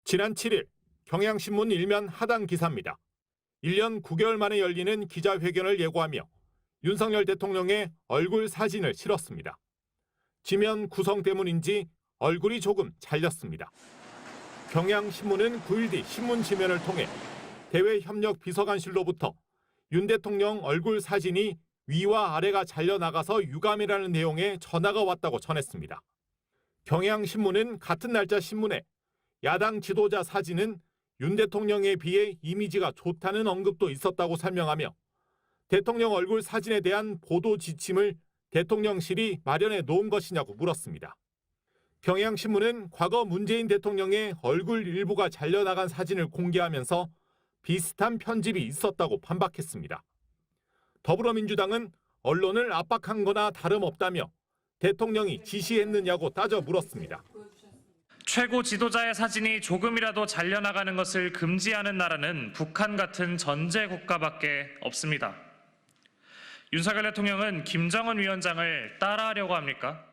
지난 7일 경향신문 일면 하단 기사입니다. 1년 9개월 만에 열리는 기자회견을 예고하며 윤석열 대통령의 얼굴 사진을 실었습니다. 지면 구성 때문인지 얼굴이 조금 잘렸습니다. 경향신문은 9일 뒤 신문 지면을 통해 대외협력비서관실로부터 윤 대통령 얼굴 사진이 위와 아래가 잘려나가서 유감이라는 내용의 전화가 왔다고 전했습니다. 경향신문은 같은 날짜 신문에 야당 지도자 사진은 윤 대통령에 비해 이미지가 좋다는 언급도 있었다고 설명하며 대통령 얼굴 사진에 대한 보도 지침을 대통령실이 마련해 놓은 것이냐고 물었습니다. 경향신문은 과거 문재인 대통령의 얼굴 일부가 잘려나간 사진을 공개하면서 비슷한 편집이 있었다고 반박했습니다. 더불어민주당은 언론을 압박한 거나 다름없다며 대통령이 지시했느냐고 따져 물었습니다. 최고 지도자의 사진이 조금이라도 잘려나가는 것을 금지하는 나라는 북한 같은 전제 국가밖에 없습니다. 윤석열 대통령은 김정은 위원장을 따라하려고 합니까?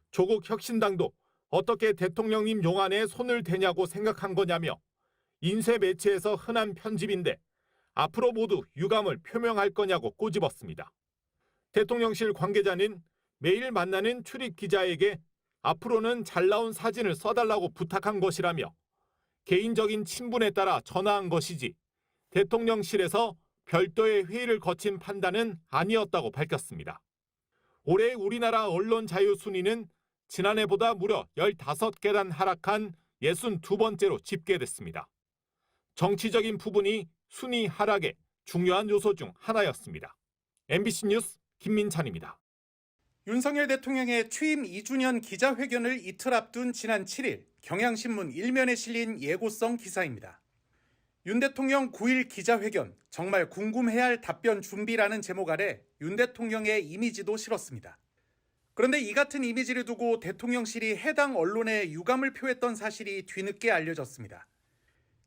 조국 혁신당도 어떻게 대통령님 용안에 손을 대냐고 생각한 거냐며 인쇄 매체에서 흔한 편집인데 앞으로 모두 유감을 표명할 거냐고 꼬집었습니다. 대통령실 관계자는 매일 만나는 출입 기자에게 앞으로는 잘 나온 사진을 써달라고 부탁한 것이라며 개인적인 친분에 따라 전화한 것이지 대통령실에서 별도의 회의를 거친 판단은 아니었다고 밝혔습니다. 올해 우리나라 언론 자유 순위는 지난해보다 무려 15계단 하락한 62번째로 집계됐습니다. 정치적인 부분이 순위 하락의 중요한 요소 중 하나였습니다. MBC 뉴스 김민찬입니다. 윤석열 대통령의 취임 2주년 기자회견을 이틀 앞둔 지난 7일 경향신문 일면에 실린 예고성 기사입니다. 윤 대통령 9일 기자회견, 정말 궁금해야 할 답변 준비라는 제목 아래 윤 대통령의 이미지도 실었습니다. 그런데 이 같은 이미지를 두고 대통령실이 해당 언론에 유감을 표했던 사실이 뒤늦게 알려졌습니다.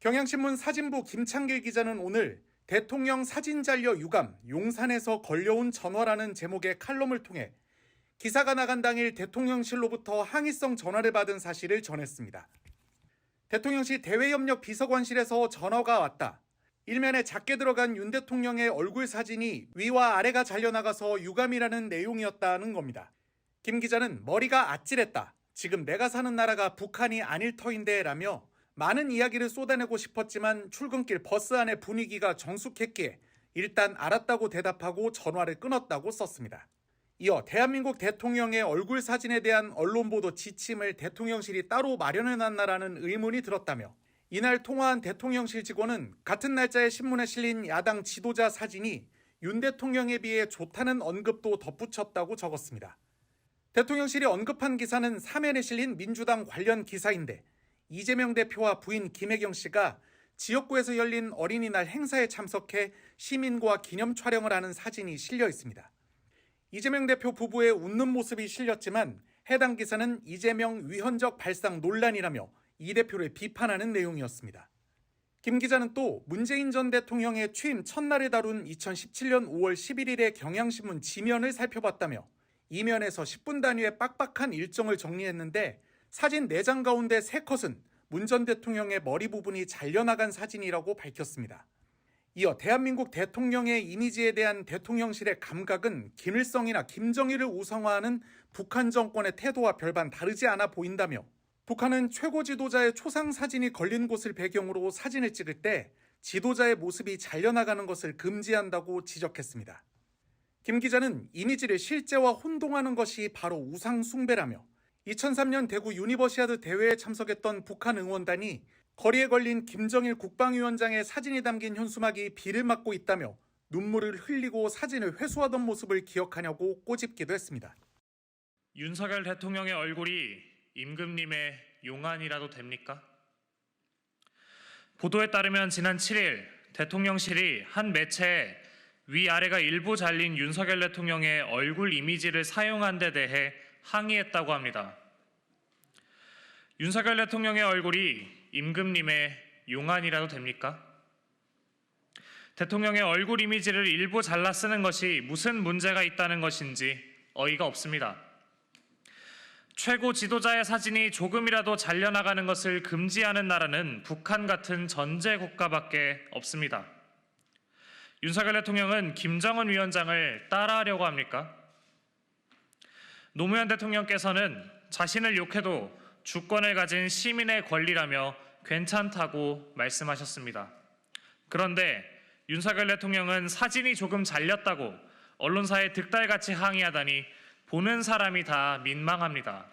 경향신문 사진부 김창길 기자는 오늘 대통령 사진 잘려 유감, 용산에서 걸려온 전화라는 제목의 칼럼을 통해 기사가 나간 당일 대통령실로부터 항의성 전화를 받은 사실을 전했습니다. 대통령실 대외협력 비서관실에서 전화가 왔다. 일면에 작게 들어간 윤 대통령의 얼굴 사진이 위와 아래가 잘려나가서 유감이라는 내용이었다는 겁니다. 김 기자는 머리가 아찔했다. 지금 내가 사는 나라가 북한이 아닐 터인데 라며 많은 이야기를 쏟아내고 싶었지만 출근길 버스 안의 분위기가 정숙했기에 일단 알았다고 대답하고 전화를 끊었다고 썼습니다. 이어 대한민국 대통령의 얼굴 사진에 대한 언론 보도 지침을 대통령실이 따로 마련해놨나라는 의문이 들었다며 이날 통화한 대통령실 직원은 같은 날짜에 신문에 실린 야당 지도자 사진이 윤 대통령에 비해 좋다는 언급도 덧붙였다고 적었습니다. 대통령실이 언급한 기사는 3면에 실린 민주당 관련 기사인데 이재명 대표와 부인 김혜경 씨가 지역구에서 열린 어린이날 행사에 참석해 시민과 기념 촬영을 하는 사진이 실려 있습니다. 이재명 대표 부부의 웃는 모습이 실렸지만 해당 기사는 이재명 위헌적 발상 논란이라며 이 대표를 비판하는 내용이었습니다. 김 기자는 또 문재인 전 대통령의 취임 첫날을 다룬 2017년 5월 11일의 경향신문 지면을 살펴봤다며 이면에서 10분 단위의 빡빡한 일정을 정리했는데 사진 4장 가운데 3컷은 문 전 대통령의 머리 부분이 잘려나간 사진이라고 밝혔습니다. 이어 대한민국 대통령의 이미지에 대한 대통령실의 감각은 김일성이나 김정일을 우상화하는 북한 정권의 태도와 별반 다르지 않아 보인다며 북한은 최고 지도자의 초상 사진이 걸린 곳을 배경으로 사진을 찍을 때 지도자의 모습이 잘려나가는 것을 금지한다고 지적했습니다. 김 기자는 이미지를 실제와 혼동하는 것이 바로 우상 숭배라며 2003년 대구 유니버시아드 대회에 참석했던 북한 응원단이 거리에 걸린 김정일 국방위원장의 사진이 담긴 현수막이 비를 맞고 있다며 눈물을 흘리고 사진을 회수하던 모습을 기억하냐고 꼬집기도 했습니다. 윤석열 대통령의 얼굴이 임금님의 용안이라도 됩니까? 보도에 따르면 지난 7일 대통령실이 한 매체에 위아래가 일부 잘린 윤석열 대통령의 얼굴 이미지를 사용한 데 대해 항의했다고 합니다. 윤석열 대통령의 얼굴이 임금님의 용안이라도 됩니까? 대통령의 얼굴 이미지를 일부 잘라 쓰는 것이 무슨 문제가 있다는 것인지 어이가 없습니다. 최고 지도자의 사진이 조금이라도 잘려나가는 것을 금지하는 나라는 북한 같은 전제 국가밖에 없습니다. 윤석열 대통령은 김정은 위원장을 따라하려고 합니까? 노무현 대통령께서는 자신을 욕해도 주권을 가진 시민의 권리라며 괜찮다고 말씀하셨습니다. 그런데 윤석열 대통령은 사진이 조금 잘렸다고 언론사에 득달같이 항의하다니 보는 사람이 다 민망합니다.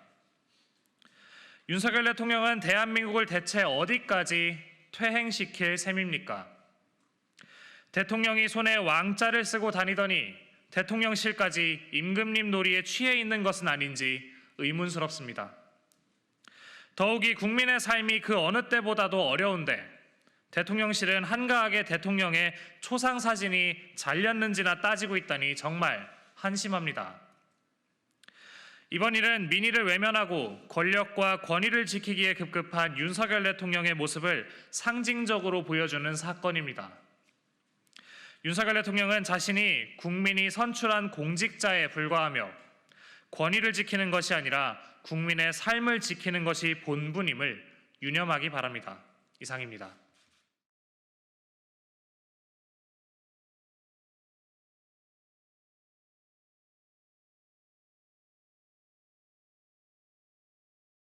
윤석열 대통령은 대한민국을 대체 어디까지 퇴행시킬 셈입니까? 대통령이 손에 왕자를 쓰고 다니더니 대통령실까지 임금님 놀이에 취해 있는 것은 아닌지 의문스럽습니다. 더욱이 국민의 삶이 그 어느 때보다도 어려운데 대통령실은 한가하게 대통령의 초상 사진이 잘렸는지나 따지고 있다니 정말 한심합니다. 이번 일은 민의를 외면하고 권력과 권위를 지키기에 급급한 윤석열 대통령의 모습을 상징적으로 보여주는 사건입니다. 윤석열 대통령은 자신이 국민이 선출한 공직자에 불과하며 권위를 지키는 것이 아니라 국민의 삶을 지키는 것이 본분임을 유념하기 바랍니다. 이상입니다.